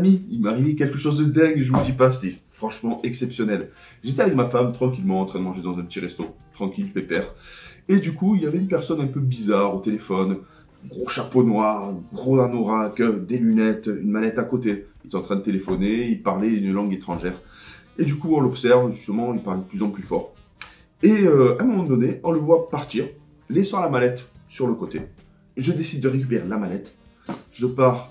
amis, il m'est arrivé quelque chose de dingue, je vous dis pas, c'est franchement exceptionnel. J'étais avec ma femme, tranquillement, en train de manger dans un petit resto, tranquille, pépère. Et du coup, il y avait une personne un peu bizarre au téléphone, gros chapeau noir, gros anorak, des lunettes, une manette à côté. Il était en train de téléphoner, il parlait une langue étrangère. Et du coup, on l'observe, justement, il parle de plus en plus fort. Et à un moment donné, on le voit partir, laissant la mallette sur le côté. Je décide de récupérer la mallette. Je pars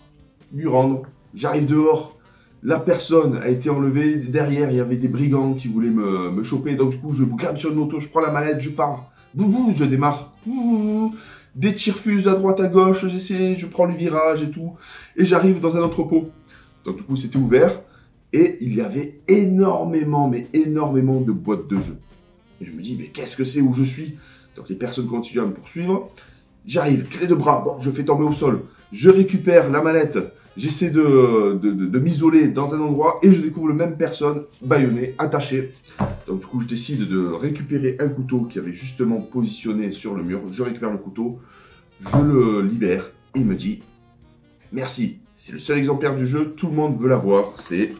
lui rendre. J'arrive dehors. La personne a été enlevée. Derrière, il y avait des brigands qui voulaient me choper. Donc du coup, je me grimpe sur une moto, je prends la mallette, je pars. Bouh, je démarre. Bouh, des tirs-fuses à droite, à gauche. J'essaie, je prends le virage et tout. Et j'arrive dans un entrepôt. Donc du coup, c'était ouvert. Et il y avait énormément, mais énormément de boîtes de jeux. Et je me dis, mais qu'est-ce que c'est, où je suis? Donc les personnes continuent à me poursuivre. J'arrive, clé de bras, bon, je fais tomber au sol. Je récupère la mallette. J'essaie de m'isoler dans un endroit et je découvre la même personne bâillonnée, attachée. Donc du coup, je décide de récupérer un couteau qui avait justement positionné sur le mur. Je récupère le couteau, je le libère et il me dit « Merci, c'est le seul exemplaire du jeu, tout le monde veut l'avoir, c'est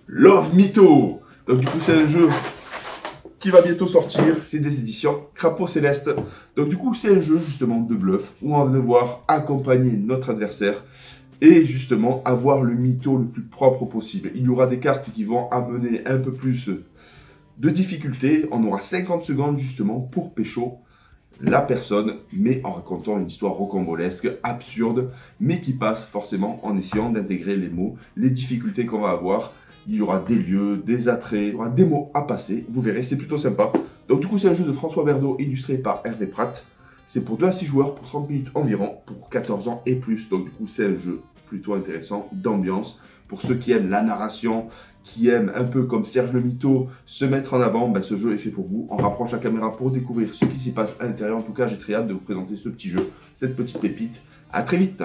Love Mytho !» Donc du coup, c'est un jeu qui va bientôt sortir, c'est des éditions Crapaud Céleste. Donc du coup, c'est un jeu justement de bluff où on va devoir accompagner notre adversaire et justement avoir le mytho le plus propre possible. Il y aura des cartes qui vont amener un peu plus de difficulté. On aura 50 secondes justement pour pécho la personne, mais en racontant une histoire rocambolesque, absurde, mais qui passe forcément en essayant d'intégrer les mots, les difficultés qu'on va avoir. Il y aura des lieux, des attraits, il y aura des mots à passer. Vous verrez, c'est plutôt sympa. Donc du coup, c'est un jeu de François Berdo, illustré par Hervé Pratt. C'est pour 2 à 6 joueurs, pour 30 minutes environ, pour 14 ans et plus. Donc du coup, c'est un jeu plutôt intéressant, d'ambiance. Pour ceux qui aiment la narration, qui aiment un peu comme Serge le Mytho, se mettre en avant, ben, ce jeu est fait pour vous. On rapproche la caméra pour découvrir ce qui s'y passe à l'intérieur. En tout cas, j'ai très hâte de vous présenter ce petit jeu, cette petite pépite. À très vite.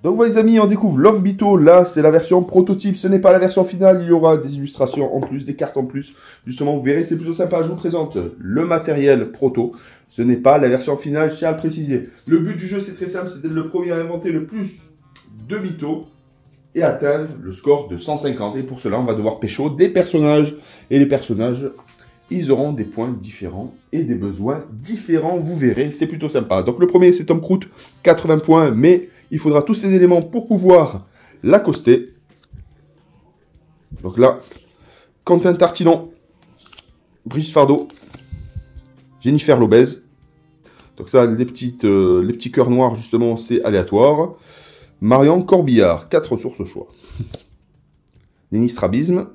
Donc voilà les amis, on découvre Love Mytho, là c'est la version prototype, ce n'est pas la version finale, il y aura des illustrations en plus, des cartes en plus. Justement, vous verrez, c'est plutôt sympa, je vous présente le matériel proto, ce n'est pas la version finale, je tiens à le préciser. Le but du jeu c'est très simple, c'est d'être le premier à inventer le plus de mythos et atteindre le score de 150. Et pour cela, on va devoir pécho des personnages, et les personnages, ils auront des points différents et des besoins différents, vous verrez, c'est plutôt sympa. Donc le premier c'est Tom Croûte, 80 points, mais il faudra tous ces éléments pour pouvoir l'accoster. Donc là, Quentin Tartinon, Brigitte Fardot, Jennifer Lopez. Donc ça, les petits cœurs noirs, justement, c'est aléatoire. Marion Corbillard, 4 ressources au choix. Lenny Strabisme.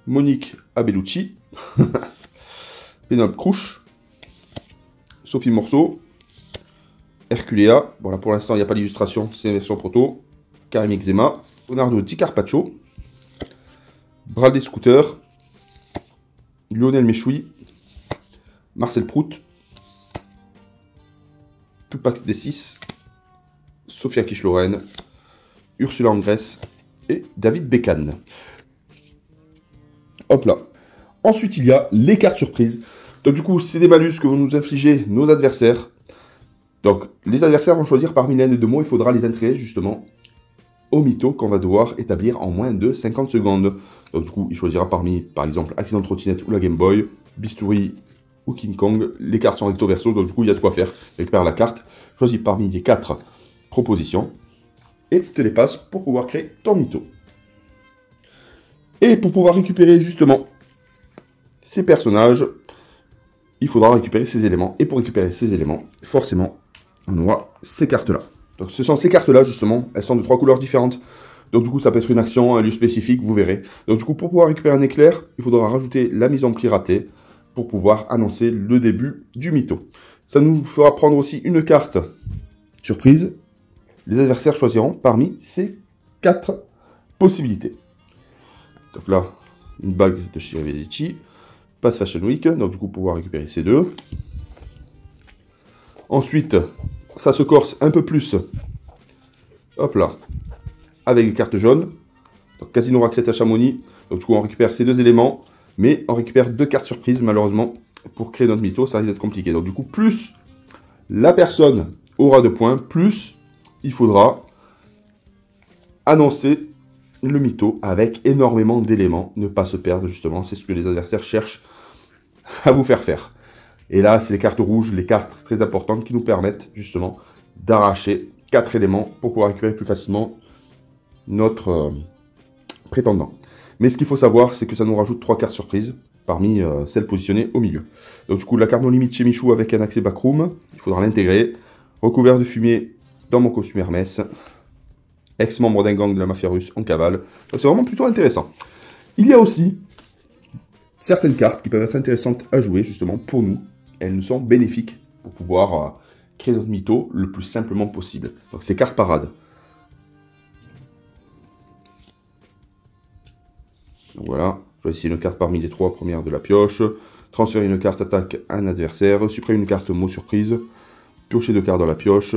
Monique Abellucci, Pénélope Crouch, Sophie Morceau, Herculea, bon là pour l'instant il n'y a pas d'illustration, c'est une version proto, Karim Exema, Leonardo Di Carpaccio, Bradley Scooter, Lionel Méchoui, Marcel Prout, Tupac D6, Sophia Kish-Lorraine, Ursula Angresse et David Beckham. Hop là. Ensuite, il y a les cartes surprises. Donc du coup, c'est des malus que vont nous infliger nos adversaires. Donc, les adversaires vont choisir parmi l'un des deux mots. Il faudra les intégrer justement au mytho qu'on va devoir établir en moins de 50 secondes. Donc du coup, il choisira parmi, par exemple, Accident de trottinette ou la Game Boy, Bistouri ou King Kong. Les cartes sont recto verso, donc du coup, il y a de quoi faire. Récupère la carte, choisis parmi les 4 propositions et te les passe pour pouvoir créer ton mytho. Et pour pouvoir récupérer justement ces personnages, il faudra récupérer ces éléments. Et pour récupérer ces éléments, forcément, on aura ces cartes-là. Donc ce sont ces cartes-là, justement, elles sont de 3 couleurs différentes. Donc du coup, ça peut être une action, un lieu spécifique, vous verrez. Donc du coup, pour pouvoir récupérer un éclair, il faudra rajouter la mise en pli ratée pour pouvoir annoncer le début du mytho. Ça nous fera prendre aussi une carte surprise. Les adversaires choisiront parmi ces 4 possibilités. Donc là, une bague de chez Rivedetti, Pass Fashion Week, donc du coup pouvoir récupérer ces 2. Ensuite, ça se corse un peu plus, hop là, avec les cartes jaunes, donc Casino Raclette à Chamonix, donc du coup on récupère ces 2 éléments, mais on récupère 2 cartes surprises malheureusement, pour créer notre mytho, ça risque d'être compliqué. Donc du coup, plus la personne aura de points, plus il faudra annoncer le mytho avec énormément d'éléments. Ne pas se perdre, justement, c'est ce que les adversaires cherchent à vous faire faire. Et là, c'est les cartes rouges, les cartes très importantes qui nous permettent, justement, d'arracher 4 éléments pour pouvoir récupérer plus facilement notre prétendant. Mais ce qu'il faut savoir, c'est que ça nous rajoute 3 cartes surprises parmi celles positionnées au milieu. Donc du coup, la carte non limite chez Michou avec un accès backroom, il faudra l'intégrer. Recouvert de fumier dans mon costume Hermès. Ex-membre d'un gang de la mafia russe en cavale. Donc c'est vraiment plutôt intéressant. Il y a aussi certaines cartes qui peuvent être intéressantes à jouer, justement, pour nous. Elles nous sont bénéfiques pour pouvoir créer notre mytho le plus simplement possible. Donc c'est cartes parade. Donc voilà, choisissez une carte parmi les 3 premières de la pioche. Transférez une carte attaque à un adversaire. Supprimez une carte mot surprise. Piochez 2 cartes dans la pioche.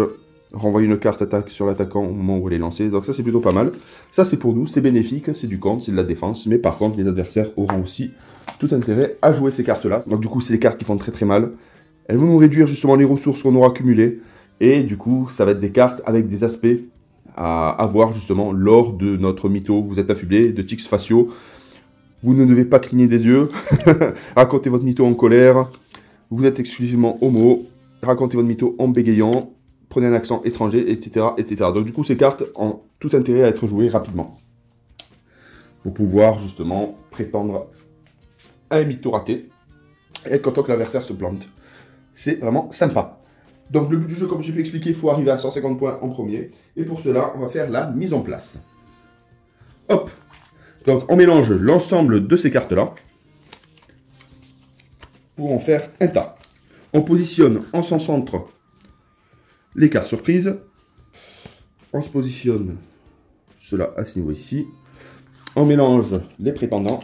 Renvoyer une carte attaque sur l'attaquant au moment où elle est lancée. Donc ça, c'est plutôt pas mal. Ça, c'est pour nous, c'est bénéfique, c'est du compte, c'est de la défense. Mais par contre, les adversaires auront aussi tout intérêt à jouer ces cartes-là. Donc du coup, c'est les cartes qui font très très mal. Elles vont nous réduire justement les ressources qu'on aura accumulées. Et du coup, ça va être des cartes avec des aspects à avoir justement lors de notre mytho. Vous êtes affublé de tics faciaux. Vous ne devez pas cligner des yeux. Racontez votre mytho en colère. Vous êtes exclusivement homo. Racontez votre mytho en bégayant. Prenez un accent étranger, etc., etc. Donc du coup, ces cartes ont tout intérêt à être jouées rapidement. Pour pouvoir justement prétendre à un mytho raté. Et être content que l'adversaire se plante. C'est vraiment sympa. Donc le but du jeu, comme je l'ai expliqué, il faut arriver à 150 points en premier. Et pour cela, on va faire la mise en place. Hop. Donc on mélange l'ensemble de ces cartes-là. Pour en faire un tas. On positionne en son centre les cartes surprises. On se positionne cela à ce niveau ici. On mélange les prétendants.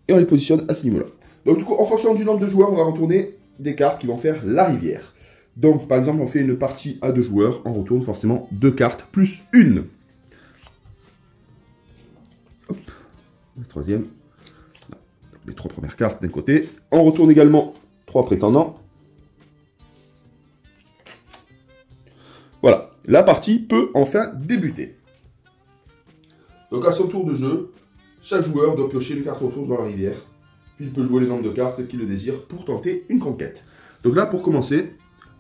Et on les positionne à ce niveau-là. Donc du coup, en fonction du nombre de joueurs, on va retourner des cartes qui vont faire la rivière. Donc par exemple, on fait une partie à 2 joueurs. On retourne forcément 2 cartes plus une. Hop, la troisième. Les 3 premières cartes d'un côté. On retourne également 3 prétendants. Voilà, la partie peut enfin débuter. Donc à son tour de jeu, chaque joueur doit piocher une carte ressource dans la rivière. Puis il peut jouer le nombre de cartes qu'il le désire pour tenter une conquête. Donc là, pour commencer,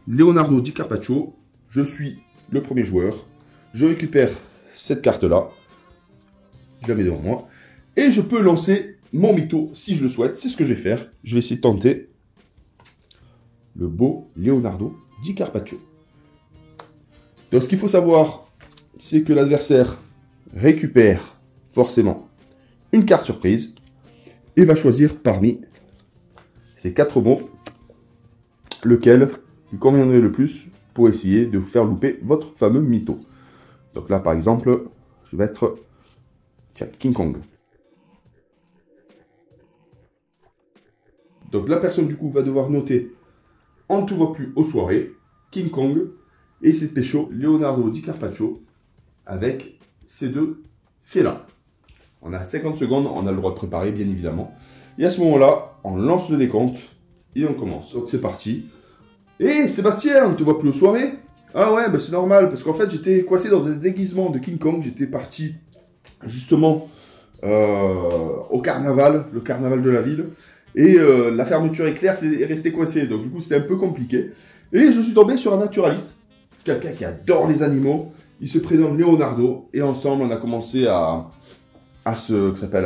Leonardo Di Carpaccio, je suis le premier joueur. Je récupère cette carte-là. Je la mets devant moi. Et je peux lancer mon mytho si je le souhaite. C'est ce que je vais faire. Je vais essayer de tenter le beau Leonardo Di Carpaccio. Donc ce qu'il faut savoir, c'est que l'adversaire récupère forcément une carte surprise et va choisir parmi ces 4 mots lequel lui conviendrait le plus pour essayer de vous faire louper votre fameux mytho. Donc là par exemple, je vais être King Kong. Donc la personne du coup va devoir noter en tout va plus aux soirées King Kong. Et c'est pécho Leonardo Di Carpaccio avec ces 2 faits-là. On a 50 secondes, on a le droit de préparer, bien évidemment. Et à ce moment-là, on lance le décompte et on commence. Donc c'est parti. Hé, Sébastien, on ne te voit plus aux soirées? Ah ouais, bah c'est normal, parce qu'en fait, j'étais coincé dans un déguisement de King Kong. J'étais parti, justement, au carnaval, le carnaval de la ville. Et la fermeture éclair est restée coincée. Donc du coup, c'était un peu compliqué. Et je suis tombé sur un naturaliste. Quelqu'un qui adore les animaux, il se prénomme Leonardo, et ensemble on a commencé à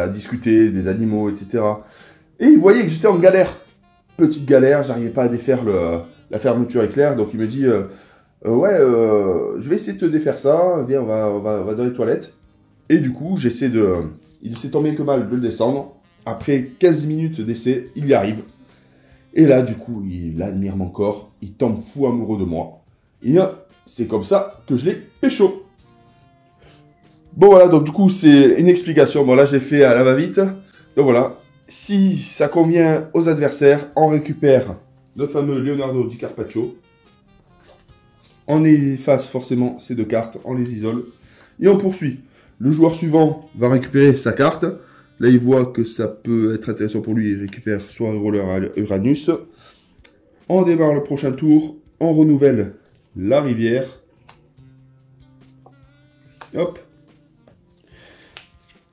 discuter des animaux, etc. Et il voyait que j'étais en galère, petite galère, j'arrivais pas à défaire la fermeture éclair, donc il me dit je vais essayer de te défaire ça, viens, on va dans les toilettes. Et du coup, il s'est tant bien que mal de le descendre. Après 15 minutes d'essai, il y arrive. Et là, du coup, il admire mon corps, il tombe fou amoureux de moi. Et c'est comme ça que je l'ai pécho. Bon voilà, donc du coup, c'est une explication. Bon là, j'ai fait à la va-vite. Donc voilà, si ça convient aux adversaires, on récupère notre fameux Leonardo Di Carpaccio. On efface forcément ces 2 cartes, on les isole. Et on poursuit. Le joueur suivant va récupérer sa carte. Là, il voit que ça peut être intéressant pour lui. Il récupère soit Roller à Uranus. On démarre le prochain tour. On renouvelle la rivière. Hop.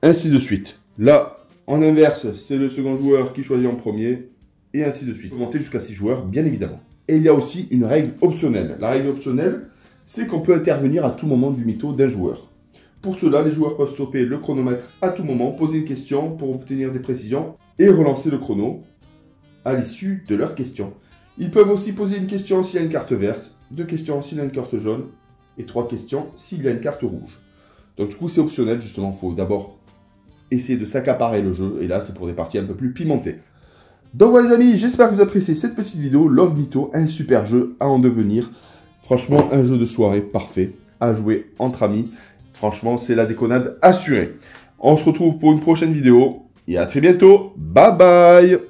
Ainsi de suite. Là, en inverse, c'est le second joueur qui choisit en premier. Et ainsi de suite. Monter jusqu'à 6 joueurs, bien évidemment. Et il y a aussi une règle optionnelle. La règle optionnelle, c'est qu'on peut intervenir à tout moment du mytho d'un joueur. Pour cela, les joueurs peuvent stopper le chronomètre à tout moment, poser une question pour obtenir des précisions et relancer le chrono à l'issue de leur question. Ils peuvent aussi poser une question s'il y a une carte verte, 2 questions s'il y a une carte jaune et 3 questions s'il y a une carte rouge. Donc du coup, c'est optionnel justement, il faut d'abord essayer de s'accaparer le jeu et là, c'est pour des parties un peu plus pimentées. Donc voilà les amis, j'espère que vous appréciez cette petite vidéo. Love Mytho, un super jeu à en devenir. Franchement, un jeu de soirée parfait à jouer entre amis. Franchement, c'est la déconnade assurée. On se retrouve pour une prochaine vidéo et à très bientôt. Bye bye.